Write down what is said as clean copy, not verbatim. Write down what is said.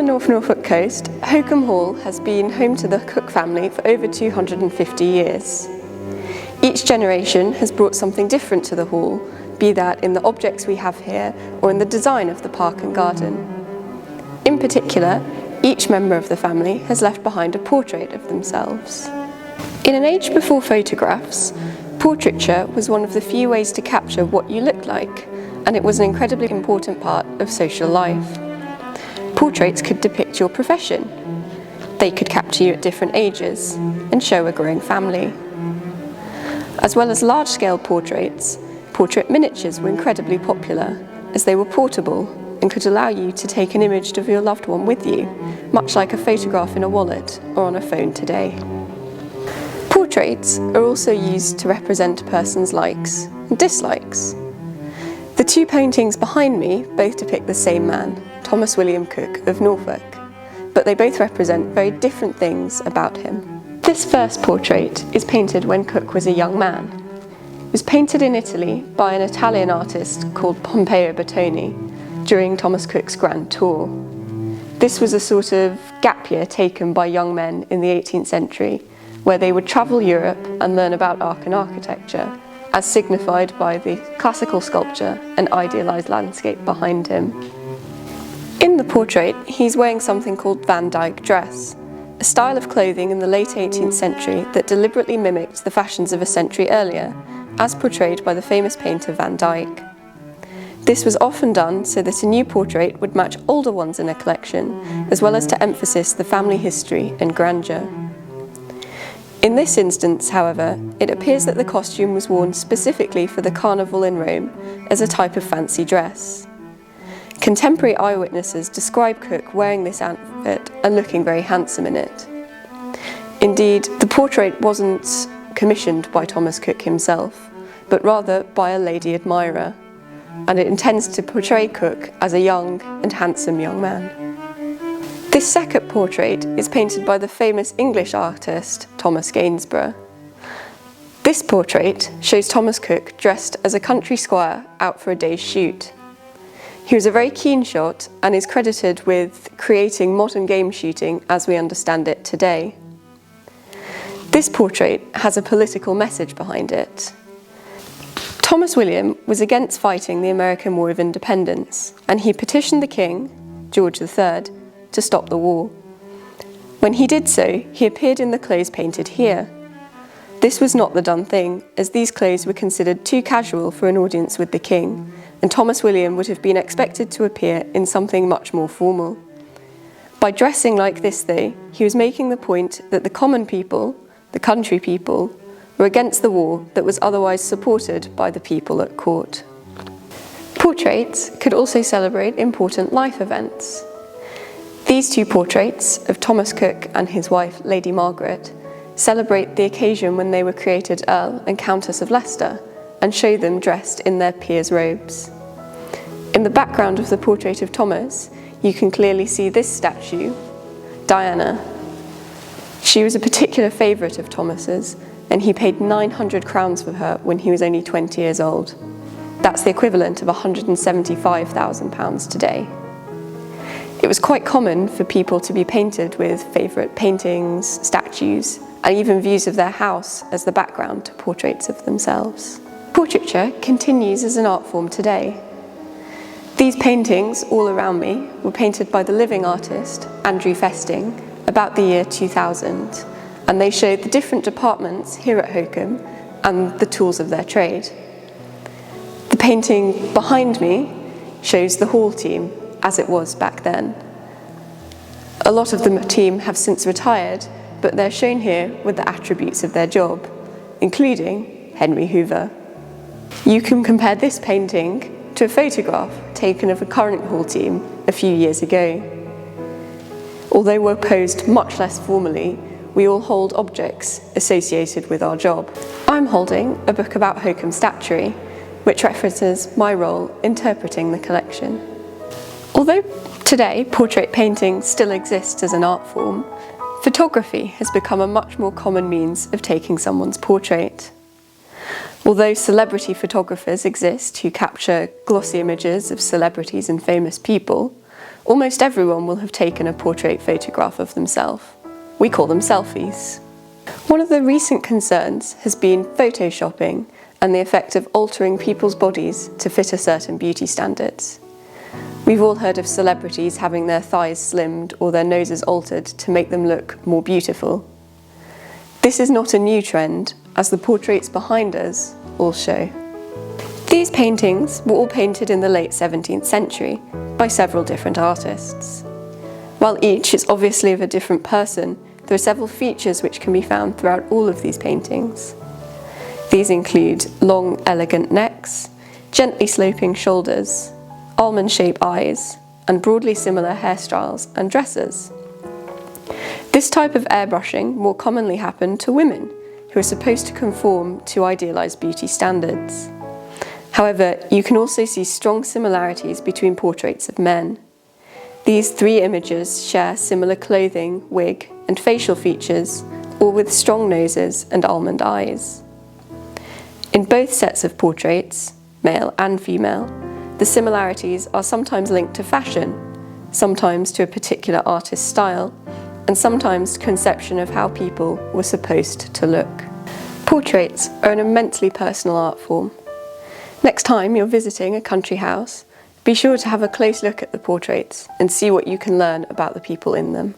North Norfolk coast, Hokum Hall has been home to the Cook family for over 250 years. Each generation has brought something different to the hall, be that in the objects we have here or in the design of the park and garden. In particular, each member of the family has left behind a portrait of themselves. In an age before photographs, portraiture was one of the few ways to capture what you looked like, and it was an incredibly important part of social life. Portraits could depict your profession. They could capture you at different ages and show a growing family. As well as large-scale portraits, portrait miniatures were incredibly popular as they were portable and could allow you to take an image of your loved one with you, much like a photograph in a wallet or on a phone today. Portraits are also used to represent a person's likes and dislikes. The two paintings behind me both depict the same man, Thomas William Cook of Norfolk, but they both represent very different things about him. This first portrait is painted when Cook was a young man. It was painted in Italy by an Italian artist called Pompeo Bertoni during Thomas Cook's Grand Tour. This was a sort of gap year taken by young men in the 18th century, where they would travel Europe and learn about art and architecture, as signified by the classical sculpture and idealised landscape behind him. In the portrait, he's wearing something called Van Dyck dress, a style of clothing in the late 18th century that deliberately mimicked the fashions of a century earlier, as portrayed by the famous painter Van Dyck. This was often done so that a new portrait would match older ones in a collection, as well as to emphasise the family history and grandeur. In this instance, however, it appears that the costume was worn specifically for the carnival in Rome as a type of fancy dress. Contemporary eyewitnesses describe Cook wearing this outfit and looking very handsome in it. Indeed, the portrait wasn't commissioned by Thomas Cook himself, but rather by a lady admirer, and it intends to portray Cook as a young and handsome young man. This second portrait is painted by the famous English artist Thomas Gainsborough. This portrait shows Thomas Cook dressed as a country squire out for a day's shoot. He was a very keen shot and is credited with creating modern game shooting as we understand it today. This portrait has a political message behind it. Thomas William was against fighting the American War of Independence, and he petitioned the King, George III, to stop the war. When he did so, he appeared in the clothes painted here. This was not the done thing, as these clothes were considered too casual for an audience with the King, and Thomas William would have been expected to appear in something much more formal. By dressing like this, though, he was making the point that the common people, the country people, were against the war that was otherwise supported by the people at court. Portraits could also celebrate important life events. These two portraits of Thomas Cook and his wife, Lady Margaret, celebrate the occasion when they were created Earl and Countess of Leicester, and show them dressed in their peer's robes. In the background of the portrait of Thomas, you can clearly see this statue, Diana. She was a particular favourite of Thomas's, and he paid 900 crowns for her when he was only 20 years old. That's the equivalent of £175,000 today. It was quite common for people to be painted with favourite paintings, statues, and even views of their house as the background to portraits of themselves. Portraiture continues as an art form today. These paintings all around me were painted by the living artist Andrew Festing about the year 2000, and they showed the different departments here at Hokum and the tools of their trade. The painting behind me shows the hall team as it was back then. A lot of the team have since retired, but they're shown here with the attributes of their job, including Henry Hoover. You can compare this painting to a photograph taken of a current hall team a few years ago. Although we're posed much less formally, we all hold objects associated with our job. I'm holding a book about Hokum statuary, which references my role interpreting the collection. Although today portrait painting still exists as an art form, photography has become a much more common means of taking someone's portrait. Although celebrity photographers exist who capture glossy images of celebrities and famous people, Almost everyone will have taken a portrait photograph of themselves. We call them selfies. One of the recent concerns has been photoshopping and the effect of altering people's bodies to fit a certain beauty standards. We've all heard of celebrities having their thighs slimmed or their noses altered to make them look more beautiful. This is not a new trend, as the portraits behind us all show. These paintings were all painted in the late 17th century by several different artists. While each is obviously of a different person, there are several features which can be found throughout all of these paintings. These include long, elegant necks, gently sloping shoulders, almond-shaped eyes, and broadly similar hairstyles and dresses. This type of airbrushing more commonly happened to women, who are supposed to conform to idealised beauty standards. However, you can also see strong similarities between portraits of men. These three images share similar clothing, wig, and facial features, all with strong noses and almond eyes. In both sets of portraits, male and female, the similarities are sometimes linked to fashion, sometimes to a particular artist's style, and sometimes to conception of how people were supposed to look. Portraits are an immensely personal art form. Next time you're visiting a country house, be sure to have a close look at the portraits and see what you can learn about the people in them.